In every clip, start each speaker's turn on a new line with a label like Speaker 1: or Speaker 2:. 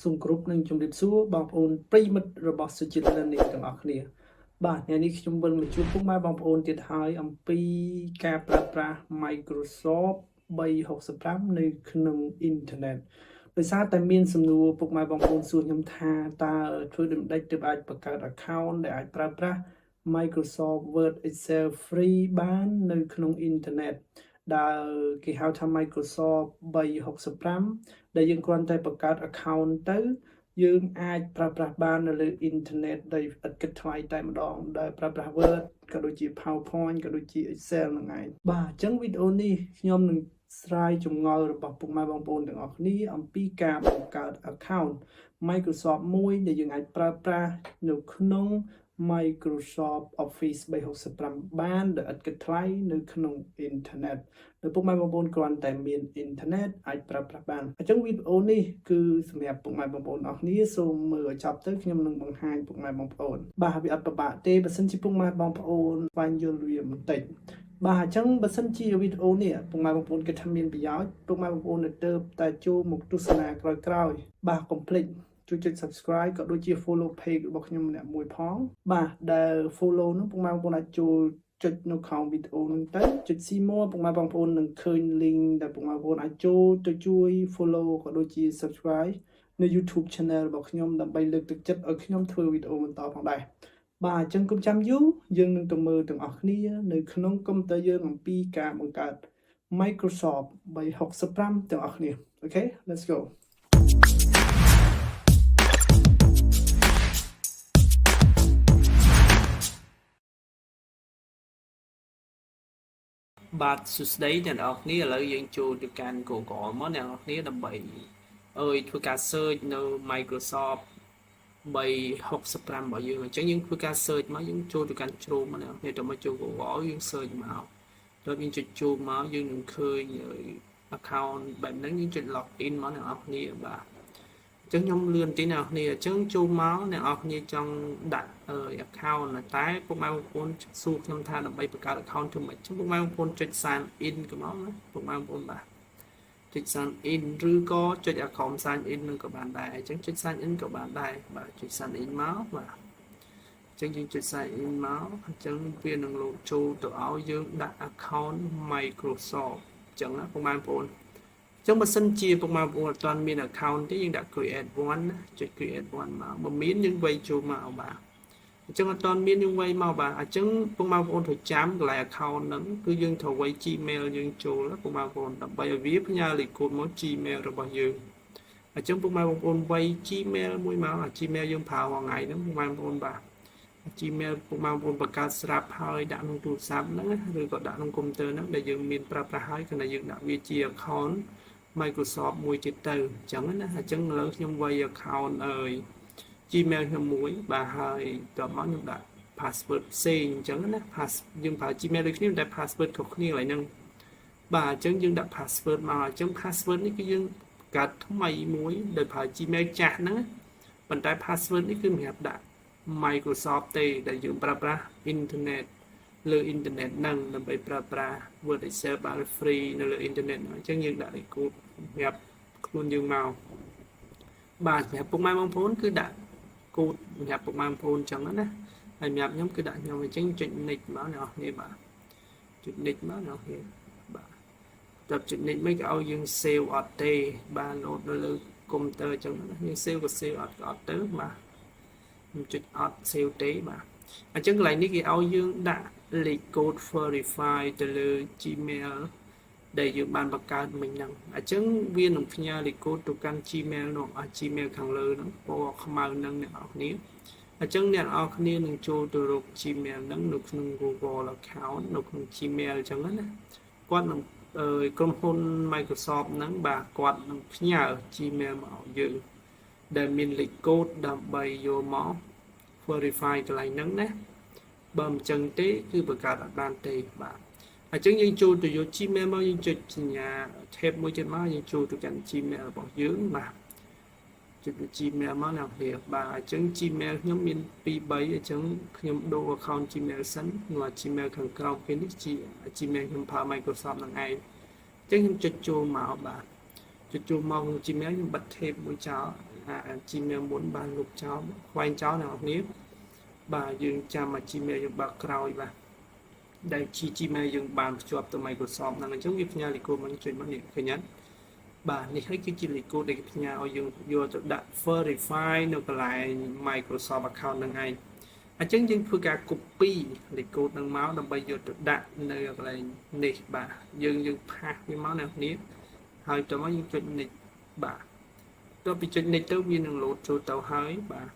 Speaker 1: សូមគោរពនឹងជម្រាបសួរបងប្អូនប្រិយមិត្តរបស់សុជាតិ Learning ទាំងអស់គ្នាបាទថ្ងៃនេះខ្ញុំវិលមកជួបពុកម៉ែបងប្អូនទៀតហើយអំពីការប្រើប្រាស់ Microsoft 365 នៅក្នុងអ៊ីនធឺណិតដោយសារតែមានសំណួរពុកម៉ែបងប្អូនសួរខ្ញុំថាតើធ្វើដូចម្តេចទើបអាចបង្កើត account ដែលអាចប្រើប្រាស់ Microsoft Word Excel Free បាននៅក្នុងអ៊ីនធឺណិតដែលគេហៅថា Microsoft 365 ដែលយើងគ្រាន់តែបង្កើត account ទៅយើងអាចប្រើប្រាស់បាននៅលើអ៊ីនធឺណិតដោយឥតគិតថ្លៃតែម្ដងដែលប្រើប្រាស់ Word ក៏ដូចជា PowerPoint ក៏ដូចជា Excel ហ្នឹងឯងបាទអញ្ចឹងវីដេអូនេះខ្ញុំនឹងស្រាយចម្ងល់របស់ពុកម៉ែបងប្អូនទាំងអស់គ្នាអំពីការបង្កើត account Microsoft មួយដែលយើងអាចប្រើប្រាស់នៅក្នុង Microsoft Office 365 បានដោយឥតគិតថ្លៃនៅក្នុងអ៊ីនធឺណិតនៅពុកម៉ែបងប្អូនគ្រាន់តែមានអ៊ីនធឺណិតអាចប្រើប្រាស់បានអញ្ចឹងវីដេអូនេះគឺសម្រាប់ពុកម៉ែបងប្អូនអស់គ្នាសូមមើលឲ្យចប់ទៅខ្ញុំនឹងបង្ហាញពុកម៉ែបងប្អូនបាទវាអត់ពិបាកទេបើសិនជាពុកម៉ែបងប្អូនស្វែងយល់វាបន្តិចបាទអញ្ចឹងបើសិនជាវីដេអូនេះពុកម៉ែបងប្អូនគិតថាមានប្រយោជន៍ពុកម៉ែបងប្អូនទៅតែចូលមកទស្សនាក្រោយៗបាទកុំភ្លេចជួយចុច Subscribe ក៏ដូចជា Follow Page របស់ខ្ញុំម្នាក់មួយផងបាទដែល Follow នោះពុកម៉ែបងប្អូនអាចចូលចុចនៅក្រោមវីដេអូហ្នឹងទៅចុច See More ពុកម៉ែបងប្អូននឹងឃើញ link ដែលពុកម៉ែបងប្អូនអាចចូលទៅជួយ Follow ក៏ដូចជា Subscribe នៅ YouTube Channel របស់ខ្ញុំដើម្បីលើកទឹកចិត្តឲ្យខ្ញុំធ្វើវីដេអូបន្តផងដែរបាទអញ្ចឹងកុំចាំយូរយើងនឹងទៅមើលទាំងអស់គ្នានៅក្នុងកុំព្យូទ័រយើងអំពីការបង្កើត Microsoft 365ទាំងអស់គ្នាអូខេ let's goបាទសួស្តីអ្នកនរគ្នាឥឡូវយើងចូលទៅកាន់ Google មកអ្នកនរគ្នាដើម្បីធ្វើការ search នៅ Microsoft 365 របស់យើងអញ្ចឹងយើងធ្វើការ search មកយើងចូលទៅកាន់ជ្រុងមកអ្នកនរគ្នាទៅមកចូល Google យើង search មកដល់យើងចុចចូលមកយើងនឹងឃើញ account បែបហ្នឹងយើងចុច login មកអ្នកនរគ្នាបាទអញ្ចឹងខ្ញុំលឿនទីអ្នកនរគ្នាអញ្ចឹងចូលមកអ្នកនរគ្នាចង់ដាក់account តែពុកម៉ែបងប្អូនសួរខ្ញុំថាដើម្បីបង្កើត account ធ្វើម៉េចអញ្ចឹងពុកម៉ែបងប្អូនចុច sign in ក៏មកណាពុកម៉ែបងប្អូនបាទចុច sign in ឬក៏ចុច account sign in នឹងក៏បានដែរអញ្ចឹងចុច sign in ក៏បានដែរបាទចុច sign in មកបាទអញ្ចឹងយើងចុច sign in មកអញ្ចឹងវានឹងលោតចូលទៅឲ្យយើងដាក់ account Microsoft អញ្ចឹងណាពុកម៉ែបងប្អូនចឹងបើសិនជាពុកម៉ែបងប្អូនអត់ទាន់មាន account ទេយើងដាក់ create one ចុច create one មកបើមានយើងវាយចូលមកបាទអញ្ចឹងអត់ទាន់មានយើងវាយមកបាទអញ្ចឹងពុកម៉ែបងប្អូនត្រូវចាំកន្លែង account ហ្នឹងគឺយើងត្រូវវាយ Gmail យើងចូលពុកម៉ែបងប្អូនដើម្បីឲ្យវាផ្ញើលេខកូដមក Gmail របស់យើងអញ្ចឹងពុកម៉ែបងប្អូនវាយ Gmail មួយមកអា Gmail យើងប្រើរាល់ថ្ងៃហ្នឹងពុកម៉ែបងប្អូនបាទ Gmail ពុកម៉ែបងប្អូនបង្កើតស្រាប់ហើយដាក់ក្នុងទូរស័ព្ទហ្នឹងឬក៏ដាក់ក្នុងកុំព្យូទ័រហ្នឹងដែលយើងមានប្រើប្រាស់ហើយគ្រាន់តែយើងដាក់វាជា account Microsoft មួយទៀតទៅអញ្ចឹងណាអញ្ចឹងឥឡូវខ្ញុំវាយ account Gmail ខ្ញុំមួយបាទហើយតបមកខ្ញុំដាក់ password ផ្សេងអញ្ចឹងណាយើងប្រើ Gmail ដូចគ្នាតែ password ខុសគ្នាឡើយហ្នឹងបាទអញ្ចឹងយើងដាក់ password មកអញ្ចឹង password នេះគឺយើងបង្កើតថ្មីមួយដោយប្រើ Gmail ចាស់ហ្នឹងប៉ុន្តែ password នេះគឺសម្រាប់ដាក់ Microsoft ទេដែលយើងប្រើប្រាស់ internet លើអ៊ីនធឺណិតហ្នឹងដើម្បីប្រើប្រាស់ Word Excel បាន free នៅលើអ៊ីនធឺណិតអញ្ចឹងយើងដាក់លេខកូដសម្រាប់ខ្លួនយើងមកបាទសម្រាប់ពុកម៉ែបងប្អូនគឺដាក់កូដសម្រាប់ពុកម៉ែបងប្អូនអញ្ចឹងណាហើយសម្រាប់ខ្ញុំគឺដាក់ខ្ញុំអញ្ចឹងចុច next មកអ្នកនរគ្នាបាទចុច next មកអ្នកនរគ្នាបាទដល់ចុច next មិនក៏ឲ្យយើង save អត់ទេបាទ load នៅលើកុំព្យូទ័រអញ្ចឹងណាយើង save ក៏ save អត់ទៅបាទខ្ញុំចុចអត់ save ទេបាទអញ្ចឹងកន្លែងនេះគេឲ្យយើងដាក់លេខកូដ verify ទៅលើ Gmail ដែលយើងបានបង្កើតមិញហ្នឹងអញ្ចឹងវានឹងផ្ញើលេខកូដទៅកាន់ Gmail នោះGmail ខាងលើហ្នឹងពណ៌ខ្មៅហ្នឹងអ្នកនរគ្នាអញ្ចឹងអ្នកនរគ្នានឹងចូលទៅរក Gmail ហ្នឹងនៅក្នុង Google account នៅក្នុង Gmail អញ្ចឹងណាគាត់នឹងក្រុមហ៊ុន Microsoft ហ្នឹងបាទគាត់នឹងផ្ញើ Gmail មកឲ្យយើងដែលមានលេខកូដដើម្បីយកមក verify កន្លែងហ្នឹងណាបើមិនចឹងទេគឺបង្កើតអត់បានទេបាទអញ្ចឹងយើងចូលទៅយក Gmail មកយើងចុចសញ្ញា tab មួយទៀតមកយើងចូលទៅកាន់ Gmail របស់យើងបាទចុចទៅ Gmail មកណាគ្នាបាទអញ្ចឹង Gmail ខ្ញុំមាន2 3អញ្ចឹងខ្ញុំដូរ account Gmail សិនមក Gmail ខាងក្រោមគេនេះ Gmail ខ្ញុំប្រើ Microsoft ហ្នឹងឯងអញ្ចឹងខ្ញុំចុចចូលមកបាទចុចចូលមកក្នុង Gmail ខ្ញុំបិទ tab មួយចោល Gmail មុនបានលុបចោលខ្វែងចោលអ្នកនរគ្នាបាទយើងចាំមក Gmail យើងបើកក្រោយបាទដែល Gmail យើងបានភ្ជាប់ទៅ Microsoft ហ្នឹងអញ្ចឹងវាផ្ញើលេខកូដមកចុចមកនេះឃើញទេបាទនេះហើយគឺជាលេខកូដដែលផ្ញើឲ្យយើងយកទៅដាក់ verify នៅកន្លែង Microsoft account ហ្នឹងឯងអញ្ចឹងយើងធ្វើការ copy លេខកូដហ្នឹងមកដើម្បីយកទៅដាក់នៅកន្លែងនេះបាទយើងផាសវាមកអ្នកនេះហើយតោះមកយើងចុច next បាទតើពីចុច next ទៅវានឹង load ចូលទៅហើយបាទ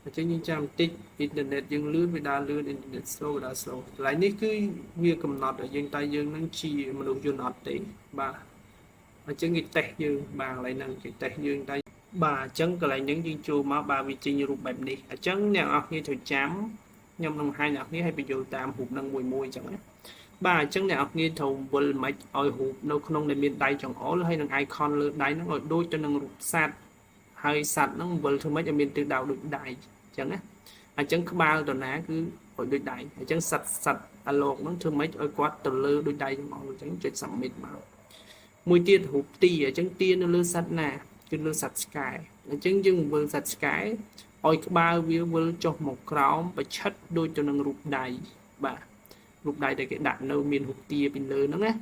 Speaker 1: អញ្ចឹងយើងចាំបន្តិចអ៊ីនធឺណិតយើងលឿនវាដើរលឿនអ៊ីនធឺណិត slow ដើរ slow កន្លែងនេះគឺវាកំណត់ឲ្យយើងតែយើងនឹងជាមនុស្សយន្តអត់ទេបាទអញ្ចឹងគេតេស្តយើងបាទកន្លែងហ្នឹងគេតេស្តយើងតែបាទអញ្ចឹងកន្លែងហ្នឹងយើងចូលមកបាទវាចេញរូបបែបនេះអញ្ចឹងអ្នកនរគ្នាត្រូវចាំខ្ញុំនឹងបង្ហាញអ្នកនរគ្នាឲ្យបញ្យល់តាមរូបហ្នឹងមួយអញ្ចឹងណាបាទអញ្ចឹងអ្នកនរគ្នាត្រូវវិលមិនឲ្យរូបនៅក្នុងដែលមានដៃចង្អុលហើយនឹង icon លើដៃហ្នឹងឲ្យដូចទៅនឹងរូបសត្វហើយសត្វហ្នឹងវិលធ្វើម៉េចឲ្យមានទិសដៅដូចដៃអញ្ចឹងណាអញ្ចឹងក្បាលតណាគឺឲ្យដូចដៃអញ្ចឹងសត្វអាលោកហ្នឹងធ្វើម៉េចឲ្យគាត់ទៅលើដូចដៃទាំងអស់អញ្ចឹងចុច submit មកមួយទៀតរូបទាអញ្ចឹងទានៅលើសត្វណាគឺលើសត្វឆ្កែអញ្ចឹងយើងវិលសត្វឆ្កែឲ្យក្បាលវាវិលចុះមកក្រោមប្រឆិតដូចទៅនឹងរូបដៃបាទរូបដៃដែលគេដាក់នៅមានរូបទាពីលើហ្នឹងណា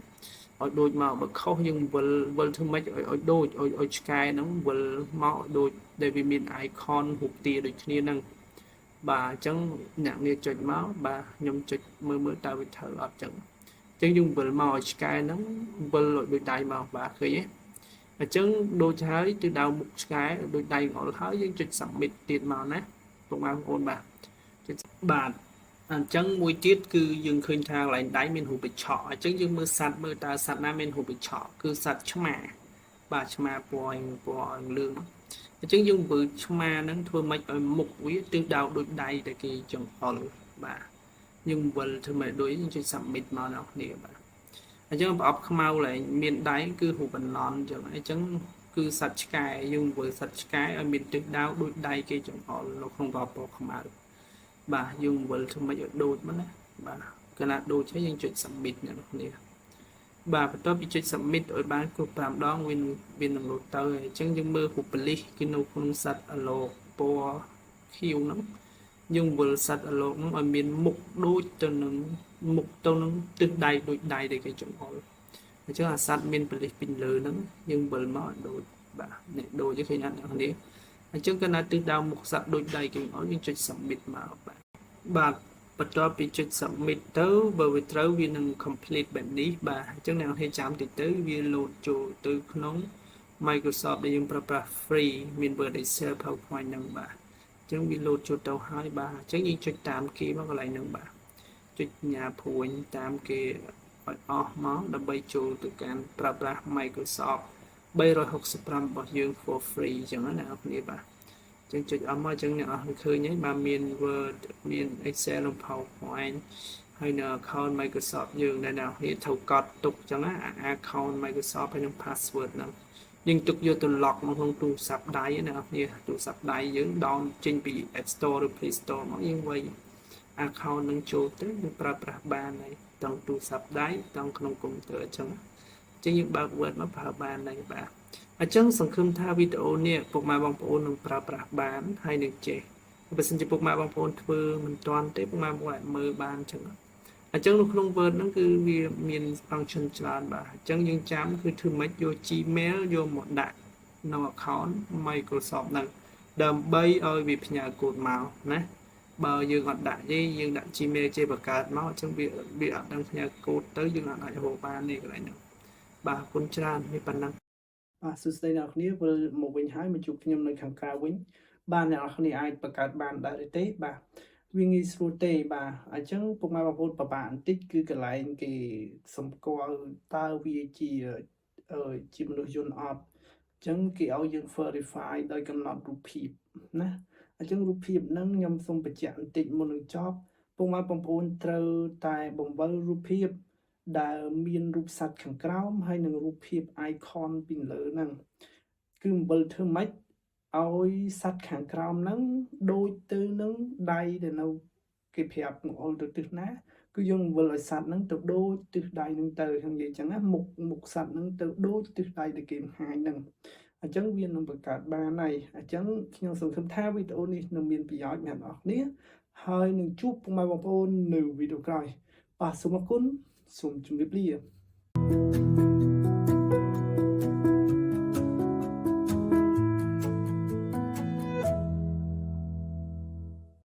Speaker 1: ឲ្យដូចមកបើខុសយើងវិលធ្វើម៉េចឲ្យដូចឲ្យឆ្កែហ្នឹងវិលមកដូចដែលវាមាន icon រូបទាដូចគ្នាហ្នឹងបាទអញ្ចឹងអ្នកនេះចុចមកបាទខ្ញុំចុចមើលតើវាធ្វើអត់ចឹងអញ្ចឹងយើងវិលមកឲ្យឆ្កែហ្នឹងវិលដូចដៃមកបាទឃើញទេអញ្ចឹងដូចហើយទិសដៅមុខឆ្កែដូចដៃអល់ហើយយើងចុច submit ទៀតមកណាពុកម៉ែបងប្អូនបាទចុចបាទអញ្ចឹងមួយទៀតគឺយើងឃើញថាកន្លែងដៃមានរូបបិឆក់អញ្ចឹងយើងមើលសត្វមើលតើសត្វណាមានរូបបិឆក់គឺសត្វឆ្មាបាទឆ្មាពណ៌លឿងអញ្ចឹងយើងមើលឆ្មាហ្នឹងធ្វើម៉េចឲ្យមុខវាទិសដៅដូចដៃតែគេចង្អុលបាទយើងវិលធ្វើម៉េចដូចយើងចុច submit មកដល់គ្នាបាទអញ្ចឹងប្រអប់ខ្មៅឡើងមានដៃគឺរូបបន្លន់អញ្ចឹងគឺសត្វឆ្កែយើងវិលសត្វឆ្កែឲ្យមានទិសដៅដូចដៃគេចង្អុលនៅក្នុងប្រអប់ពណ៌ខ្មៅបាទយើងវិលធ្វើម៉េចឲ្យដូចមកណាបាទកាលណាដូចហើយយើងចុច submit អ្នកនរគ្នាបាទបន្ទាប់ពីចុច submit ឲ្យបានគ្រប់5ដងវានឹងលោតទៅអញ្ចឹងយើងមើលរូបបលិសគឺនៅក្នុងសត្វអាឡូពណ៌ខៀវហ្នឹងយើងវិលសត្វអាឡូហ្នឹងឲ្យមានមុខដូចទៅនឹងមុខទៅនឹងទិសដៃដូចដៃដែលគេចង្អុលអញ្ចឹងអាសត្វមានបលិសពីលើហ្នឹងយើងវិលមកដូចបាទនេះដូចឃើញអត់អ្នកនេះអញ្ចឹងកាលណាទិសដៅមុខសត្វដូចដៃគេចង្អុលយើងចុច submit មកបាទបន្ទាប់ពីចុច submit ទៅបើវាត្រូវវានឹង complete បែបនេះបាទអញ្ចឹងអ្នកនរចាំតិចទៅវា load ចូលទៅក្នុង Microsoft ដែលយើងប្រើប្រាស់ free មាន Word Excel PowerPoint ហ្នឹងបាទអញ្ចឹងវា load ចូលទៅហើយបាទអញ្ចឹងយើងចុចតាមគេមកកន្លែងហ្នឹងបាទចុចញ៉ាព្រួយតាមគេឲ្យអស់មកដើម្បីចូលទៅកាន់ប្រើប្រាស់ Microsoft 365របស់យើង for free អញ្ចឹងណាអ្នកនរបាទចឹងចុចអស់មកចឹងអ្នកនរឃើញហើយបាទមាន Word មាន Excel និង PowerPoint ហើយនៅ account Microsoft យើងដែលអ្នកនរត្រូវកត់ទុកចឹងណា account Microsoft ហើយនឹង password ហ្នឹងយើងទុកយកទៅ lock នៅក្នុងទូរស័ព្ទដៃណាអ្នកនរទូរស័ព្ទដៃយើង down ចេញពី App Store ឬ Play Store មកយើងវាយ account នឹងចូលទៅយើងប្រើប្រាស់បានហើយទាំងទូរស័ព្ទដៃទាំងក្នុងកុំព្យូទ័រចឹងយើងបើក Word មកប្រើបានហើយបាទអញ្ចឹងសង្ឃឹមថាវីដេអូនេះពុកម៉ែបងប្អូននឹងប្រើប្រាស់បានហើយនឹងចេះបើសិនជាពុកម៉ែបងប្អូនធ្វើមិនទាន់ទេពុកម៉ែបងប្អូនអាចមើលបានអញ្ចឹងអញ្ចឹងនៅក្នុង Word ហ្នឹងគឺវាមាន function ច្រើនបាទអញ្ចឹងយើងចាំគឺធ្វើម៉េចយក Gmail យកមកដាក់នៅ account Microsoft ហ្នឹងដើម្បីឲ្យវាផ្ញើកូដមកណាបើយើងអត់ដាក់ទេយើងដាក់ Gmail ជាបង្កើតមកអញ្ចឹងវាអត់ដឹងផ្ញើកូដទៅយើងអាចរកបាននេះកន្លែងហ្នឹងបាទអរគុណច្រើននេះប៉ុណ្ណឹងបាទសួស្តីអ្នកនរវិលមកវិញហើយមកជួបខ្ញុំនៅខាងក្រៅវិញបាទអ្នកនរអាចបង្កើតបានដែរទេបាទវាងាយស្រួលទេបាទអញ្ចឹងពុកម៉ែបងប្អូនពិបាកបន្តិចគឺកន្លែងគេសម្គាល់តើវាជាមនុស្សយន្តអត់អញ្ចឹងគេឲ្យយើង verify ដោយកំណត់រូបភាពណាអញ្ចឹងរូបភាពហ្នឹងខ្ញុំសូមបញ្ជាក់បន្តិចមុននឹងចប់ពុកម៉ែបងប្អូនត្រូវតែបង្វិលរូបភាពដែលមានរូបសត្វខាងក្រោមហើយនឹងរូបភាព icon ពីលើហ្នឹងគឺអំបិលធ្វើម៉េចឲ្យសត្វខាងក្រោមហ្នឹងដូចទៅនឹងដៃដែលនៅគេប្រាប់អុលទៅទិសណាគឺយើងវិលឲ្យសត្វហ្នឹងទៅដូចទិសដៃហ្នឹងទៅខ្ញុំនិយាយចឹងណាមុខសត្វហ្នឹងទៅដូចទិសដៃដែលគេបង្ហាញហ្នឹង
Speaker 2: chẳng viên nông bậc cả ba này chẳng nhau sống thâm tha video này nông miền bị giỏi mẹ nó ní hơi nông chụp mai bóng ôn nửa video cài bà số mà cún xuống chúng biết liền